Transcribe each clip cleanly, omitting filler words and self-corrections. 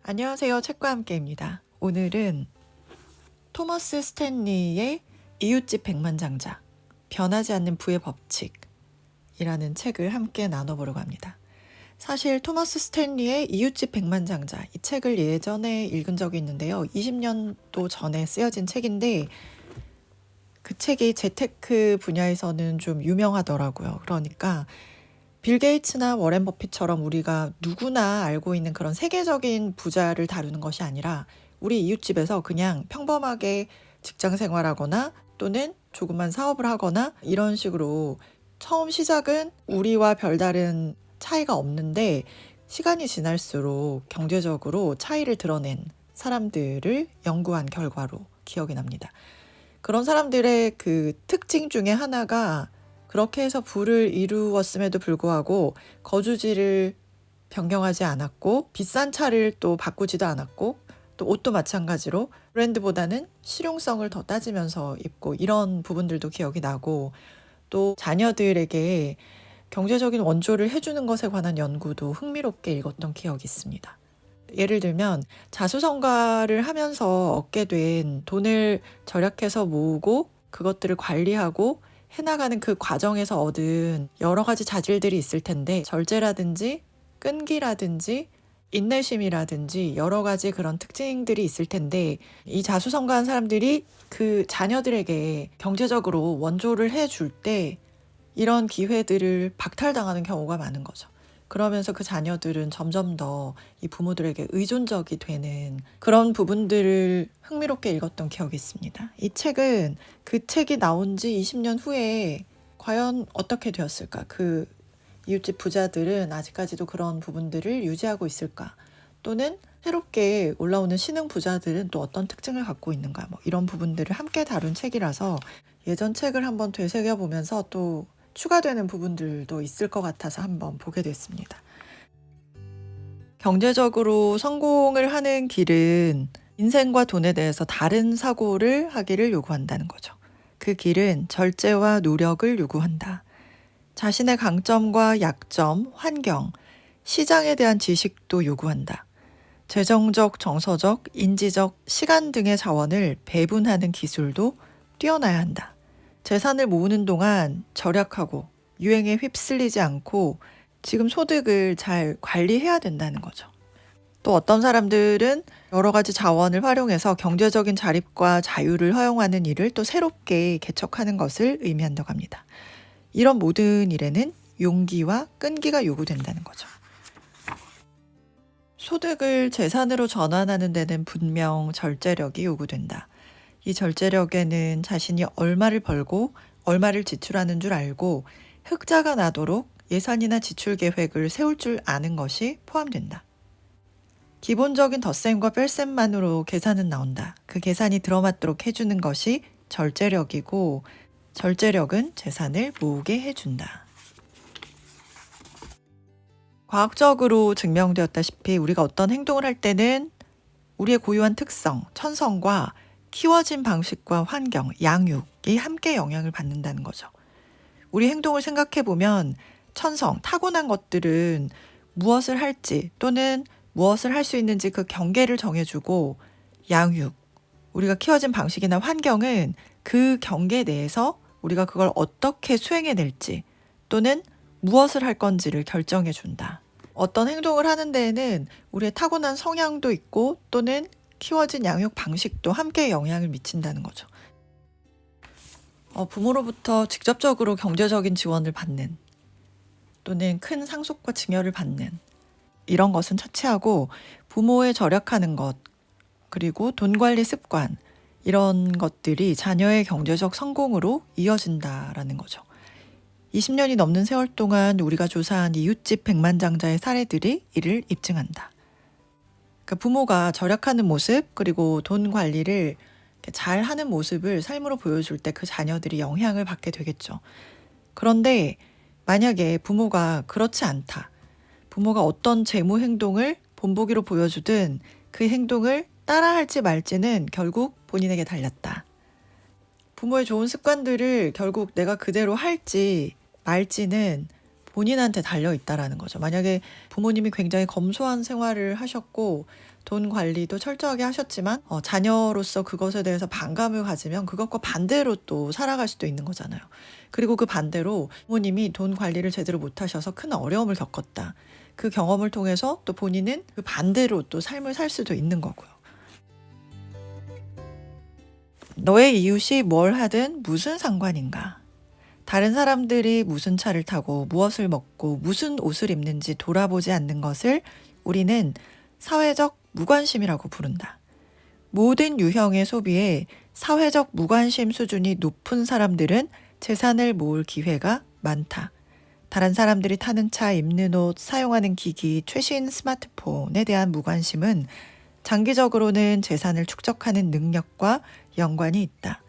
안녕하세요. 책과 함께입니다. 오늘은 토머스 스탠리의 이웃집 백만장자, 변하지 않는 부의 법칙이라는 책을 함께 나눠보려고 합니다. 사실 토머스 스탠리의 이웃집 백만장자, 이 책을 예전에 읽은 적이 있는데요. 20년도 전에 쓰여진 책인데 그 책이 재테크 분야에서는 좀 유명하더라고요. 그러니까 빌 게이츠나 워렌 버핏처럼 우리가 누구나 알고 있는 그런 세계적인 부자를 다루는 것이 아니라 우리 이웃집에서 그냥 평범하게 직장 생활하거나 또는 조그만 사업을 하거나 이런 식으로 처음 시작은 우리와 별다른 차이가 없는데 시간이 지날수록 경제적으로 차이를 드러낸 사람들을 연구한 결과로 기억이 납니다. 그런 사람들의 그 특징 중에 하나가 그렇게 해서 부를 이루었음에도 불구하고 거주지를 변경하지 않았고 비싼 차를 또 바꾸지도 않았고 또 옷도 마찬가지로 브랜드보다는 실용성을 더 따지면서 입고 이런 부분들도 기억이 나고 또 자녀들에게 경제적인 원조를 해주는 것에 관한 연구도 흥미롭게 읽었던 기억이 있습니다. 예를 들면 자수성가를 하면서 얻게 된 돈을 절약해서 모으고 그것들을 관리하고 해나가는 그 과정에서 얻은 여러 가지 자질들이 있을 텐데 절제라든지 끈기라든지 인내심이라든지 여러 가지 그런 특징들이 있을 텐데 이 자수성가한 사람들이 그 자녀들에게 경제적으로 원조를 해줄 때 이런 기회들을 박탈당하는 경우가 많은 거죠. 그러면서 그 자녀들은 점점 더 이 부모들에게 의존적이 되는 그런 부분들을 흥미롭게 읽었던 기억이 있습니다. 이 책은 그 책이 나온 지 20년 후에 과연 어떻게 되었을까? 그 이웃집 부자들은 아직까지도 그런 부분들을 유지하고 있을까? 또는 새롭게 올라오는 신흥 부자들은 또 어떤 특징을 갖고 있는가? 뭐 이런 부분들을 함께 다룬 책이라서 예전 책을 한번 되새겨보면서 또 추가되는 부분들도 있을 것 같아서 한번 보게 됐습니다. 경제적으로 성공을 하는 길은 인생과 돈에 대해서 다른 사고를 하기를 요구한다는 거죠. 그 길은 절제와 노력을 요구한다. 자신의 강점과 약점, 환경, 시장에 대한 지식도 요구한다. 재정적, 정서적, 인지적, 시간 등의 자원을 배분하는 기술도 뛰어나야 한다. 재산을 모으는 동안 절약하고 유행에 휩쓸리지 않고 지금 소득을 잘 관리해야 된다는 거죠. 또 어떤 사람들은 여러 가지 자원을 활용해서 경제적인 자립과 자유를 허용하는 일을 또 새롭게 개척하는 것을 의미한다고 합니다. 이런 모든 일에는 용기와 끈기가 요구된다는 거죠. 소득을 재산으로 전환하는 데는 분명 절제력이 요구된다. 이 절제력에는 자신이 얼마를 벌고 얼마를 지출하는 줄 알고 흑자가 나도록 예산이나 지출 계획을 세울 줄 아는 것이 포함된다. 기본적인 덧셈과 뺄셈만으로 계산은 나온다. 그 계산이 들어맞도록 해주는 것이 절제력이고 절제력은 재산을 모으게 해준다. 과학적으로 증명되었다시피 우리가 어떤 행동을 할 때는 우리의 고유한 특성, 천성과 키워진 방식과 환경, 양육이 함께 영향을 받는다는 거죠. 우리 행동을 생각해 보면 천성, 타고난 것들은 무엇을 할지 또는 무엇을 할 수 있는지 그 경계를 정해주고 양육, 우리가 키워진 방식이나 환경은 그 경계 내에서 우리가 그걸 어떻게 수행해낼지 또는 무엇을 할 건지를 결정해 준다. 어떤 행동을 하는 데에는 우리의 타고난 성향도 있고 또는 키워진 양육 방식도 함께 영향을 미친다는 거죠. 부모로부터 직접적으로 경제적인 지원을 받는 또는 큰 상속과 증여를 받는 이런 것은 차치하고 부모의 절약하는 것 그리고 돈 관리 습관 이런 것들이 자녀의 경제적 성공으로 이어진다라는 거죠. 20년이 넘는 세월 동안 우리가 조사한 이웃집 백만장자의 사례들이 이를 입증한다. 그러니까 부모가 절약하는 모습 그리고 돈 관리를 잘 하는 모습을 삶으로 보여줄 때 그 자녀들이 영향을 받게 되겠죠. 그런데 만약에 부모가 그렇지 않다. 부모가 어떤 재무 행동을 본보기로 보여주든 그 행동을 따라할지 말지는 결국 본인에게 달렸다. 부모의 좋은 습관들을 결국 내가 그대로 할지 말지는 본인한테 달려 있다라는 거죠. 만약에 부모님이 굉장히 검소한 생활을 하셨고 돈 관리도 철저하게 하셨지만 자녀로서 그것에 대해서 반감을 가지면 그것과 반대로 또 살아갈 수도 있는 거잖아요. 그리고 그 반대로 부모님이 돈 관리를 제대로 못하셔서 큰 어려움을 겪었다. 그 경험을 통해서 또 본인은 그 반대로 또 삶을 살 수도 있는 거고요. 너의 이웃이 뭘 하든 무슨 상관인가? 다른 사람들이 무슨 차를 타고 무엇을 먹고 무슨 옷을 입는지 돌아보지 않는 것을 우리는 사회적 무관심이라고 부른다. 모든 유형의 소비에 사회적 무관심 수준이 높은 사람들은 재산을 모을 기회가 많다. 다른 사람들이 타는 차, 입는 옷, 사용하는 기기, 최신 스마트폰에 대한 무관심은 장기적으로는 재산을 축적하는 능력과 연관이 있다.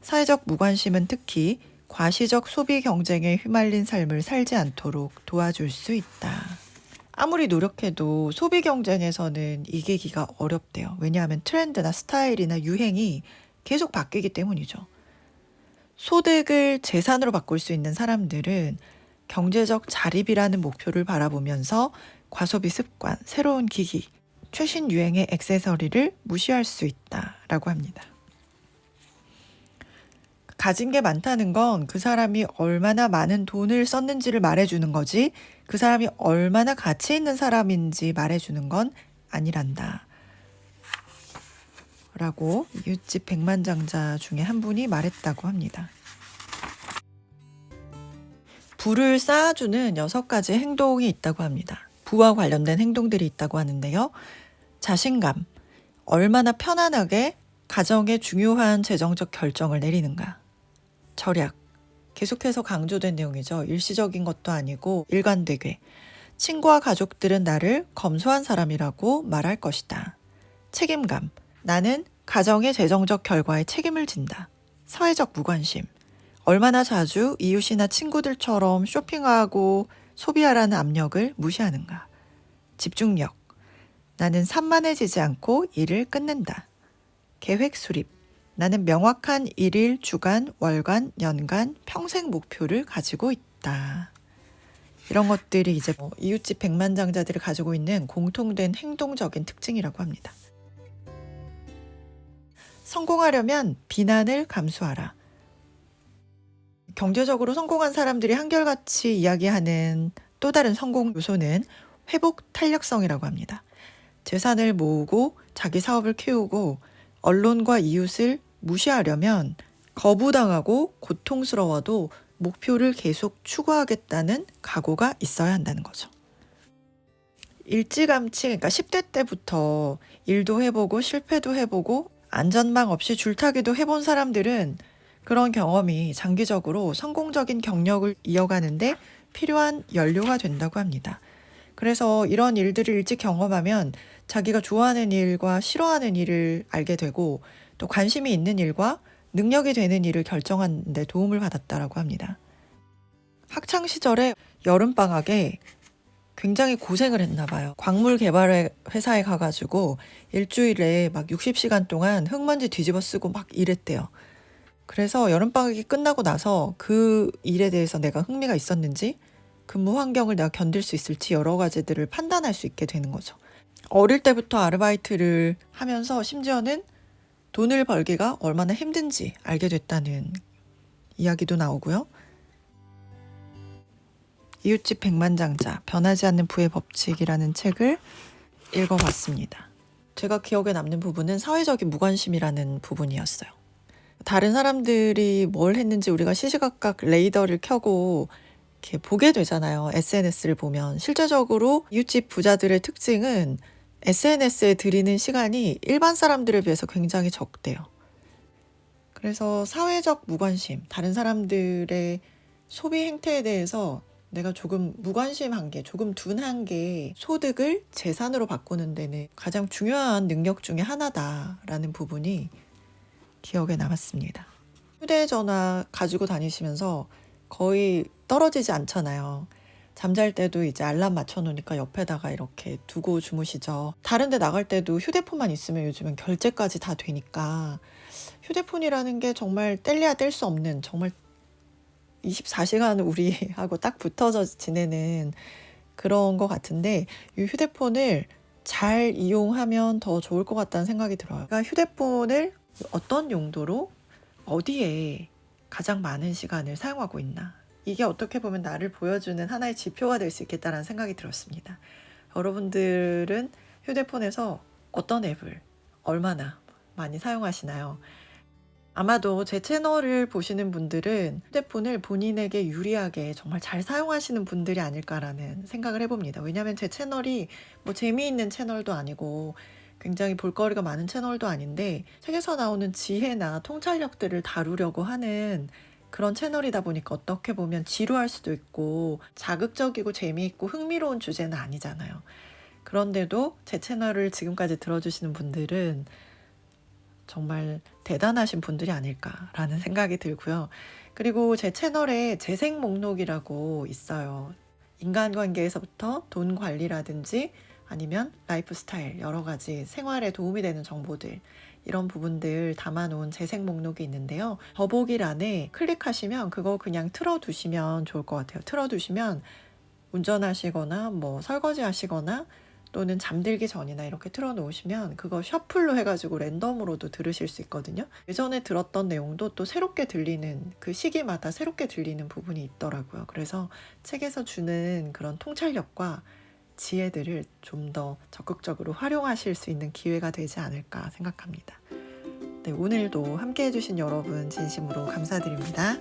사회적 무관심은 특히 과시적 소비 경쟁에 휘말린 삶을 살지 않도록 도와줄 수 있다. 아무리 노력해도 소비 경쟁에서는 이기기가 어렵대요. 왜냐하면 트렌드나 스타일이나 유행이 계속 바뀌기 때문이죠. 소득을 재산으로 바꿀 수 있는 사람들은 경제적 자립이라는 목표를 바라보면서 과소비 습관, 새로운 기기, 최신 유행의 액세서리를 무시할 수 있다라고 합니다. 가진 게 많다는 건 그 사람이 얼마나 많은 돈을 썼는지를 말해주는 거지 그 사람이 얼마나 가치 있는 사람인지 말해주는 건 아니란다. 라고 이웃집 백만장자 중에 한 분이 말했다고 합니다. 부를 쌓아주는 6가지 행동이 있다고 합니다. 부와 관련된 행동들이 있다고 하는데요. 자신감, 얼마나 편안하게 가정의 중요한 재정적 결정을 내리는가. 절약, 계속해서 강조된 내용이죠. 일시적인 것도 아니고 일관되게. 친구와 가족들은 나를 검소한 사람이라고 말할 것이다. 책임감, 나는 가정의 재정적 결과에 책임을 진다. 사회적 무관심, 얼마나 자주 이웃이나 친구들처럼 쇼핑하고 소비하라는 압력을 무시하는가. 집중력, 나는 산만해지지 않고 일을 끝낸다. 계획 수립, 나는 명확한 일일, 주간, 월간, 연간, 평생 목표를 가지고 있다. 이런 것들이 이제 이웃집 백만장자들이 가지고 있는 공통된 행동적인 특징이라고 합니다. 성공하려면 비난을 감수하라. 경제적으로 성공한 사람들이 한결같이 이야기하는 또 다른 성공 요소는 회복 탄력성이라고 합니다. 재산을 모으고 자기 사업을 키우고 언론과 이웃을 무시하려면 거부당하고 고통스러워도 목표를 계속 추구하겠다는 각오가 있어야 한다는 거죠. 일찌감치, 그러니까 10대 때부터 일도 해보고 실패도 해보고 안전망 없이 줄타기도 해본 사람들은 그런 경험이 장기적으로 성공적인 경력을 이어가는데 필요한 연료가 된다고 합니다. 그래서 이런 일들을 일찍 경험하면 자기가 좋아하는 일과 싫어하는 일을 알게 되고 또 관심이 있는 일과 능력이 되는 일을 결정하는 데 도움을 받았다라고 합니다. 학창 시절에 여름방학에 굉장히 고생을 했나 봐요. 광물 개발 회사에 가가지고 일주일에 막 60시간 동안 흙먼지 뒤집어 쓰고 막 일했대요. 그래서 여름방학이 끝나고 나서 그 일에 대해서 내가 흥미가 있었는지 근무 환경을 내가 견딜 수 있을지 여러 가지들을 판단할 수 있게 되는 거죠. 어릴 때부터 아르바이트를 하면서 심지어는 돈을 벌기가 얼마나 힘든지 알게 됐다는 이야기도 나오고요. 이웃집 백만장자, 변하지 않는 부의 법칙이라는 책을 읽어봤습니다. 제가 기억에 남는 부분은 사회적인 무관심이라는 부분이었어요. 다른 사람들이 뭘 했는지 우리가 시시각각 레이더를 켜고 이렇게 보게 되잖아요. SNS를 보면. 실제적으로 이웃집 부자들의 특징은 SNS에 들이는 시간이 일반 사람들에 비해서 굉장히 적대요. 그래서 사회적 무관심, 다른 사람들의 소비 행태에 대해서 내가 조금 무관심한 게, 조금 둔한 게 소득을 재산으로 바꾸는 데는 가장 중요한 능력 중에 하나다라는 부분이 기억에 남았습니다. 휴대전화 가지고 다니시면서 거의 떨어지지 않잖아요. 잠잘 때도 이제 알람 맞춰놓으니까 옆에다가 이렇게 두고 주무시죠. 다른 데 나갈 때도 휴대폰만 있으면 요즘은 결제까지 다 되니까 휴대폰이라는 게 정말 뗄래야 뗄 수 없는 정말 24시간 우리하고 딱 붙어져 지내는 그런 것 같은데 이 휴대폰을 잘 이용하면 더 좋을 것 같다는 생각이 들어요. 그러니까 휴대폰을 어떤 용도로 어디에 가장 많은 시간을 사용하고 있나, 이게 어떻게 보면 나를 보여주는 하나의 지표가 될 수 있겠다라는 생각이 들었습니다. 여러분들은 휴대폰에서 어떤 앱을 얼마나 많이 사용하시나요? 아마도 제 채널을 보시는 분들은 휴대폰을 본인에게 유리하게 정말 잘 사용하시는 분들이 아닐까라는 생각을 해봅니다. 왜냐하면 제 채널이 뭐 재미있는 채널도 아니고 굉장히 볼거리가 많은 채널도 아닌데 책에서 나오는 지혜나 통찰력들을 다루려고 하는 그런 채널이다 보니까 어떻게 보면 지루할 수도 있고 자극적이고 재미있고 흥미로운 주제는 아니잖아요. 그런데도 제 채널을 지금까지 들어주시는 분들은 정말 대단하신 분들이 아닐까라는 생각이 들고요. 그리고 제 채널에 재생 목록이라고 있어요. 인간관계에서부터 돈 관리라든지 아니면 라이프 스타일, 여러 가지 생활에 도움이 되는 정보들, 이런 부분들 담아놓은 재생 목록이 있는데요. 더보기란에 클릭하시면 그거 그냥 틀어두시면 좋을 것 같아요. 틀어두시면 운전하시거나 뭐 설거지 하시거나 또는 잠들기 전이나 이렇게 틀어놓으시면 그거 셔플로 해가지고 랜덤으로도 들으실 수 있거든요. 예전에 들었던 내용도 또 새롭게 들리는, 그 시기마다 새롭게 들리는 부분이 있더라고요. 그래서 책에서 주는 그런 통찰력과 지혜들을 좀 더 적극적으로 활용하실 수 있는 기회가 되지 않을까 생각합니다. 네, 오늘도 함께 해주신 여러분 진심으로 감사드립니다.